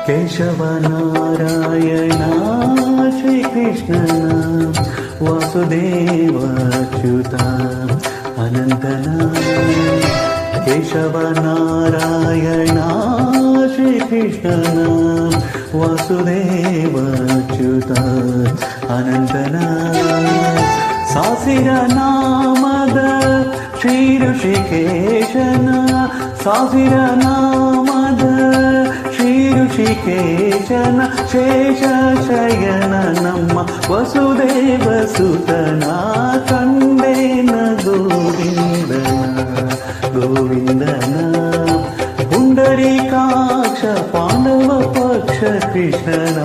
ಕೇಶವ ನಾರಾಯಣ ಶ್ರೀಕೃಷ್ಣನ ವಾಸುದೇವ ಚ್ಯುತ ಅನಂತನ ಕೇಶವ ನಾರಾಯಣ ಶ್ರೀಕೃಷ್ಣನ ವಾಸುದೇವ ಚ್ಯುತ ಅನಂತನ ಸಾವಿರ ನಾಮದ ಶ್ರೀ ಋಷಿಕೇಶನ ಸಾವಿರ ನಾಮದ ಶ್ರೀ ಋಷಿಕೇಶನ ಶೇಷ ಶಯನ ನಮ್ಮ ವಸುದೇವ ಸುತನ ಕಂಡೇನ ಗೋವಿಂದನ ಪುಂಡರೀಕಾಕ್ಷ ಪಾಂಡವ ಪಕ್ಷ ಕೃಷ್ಣನ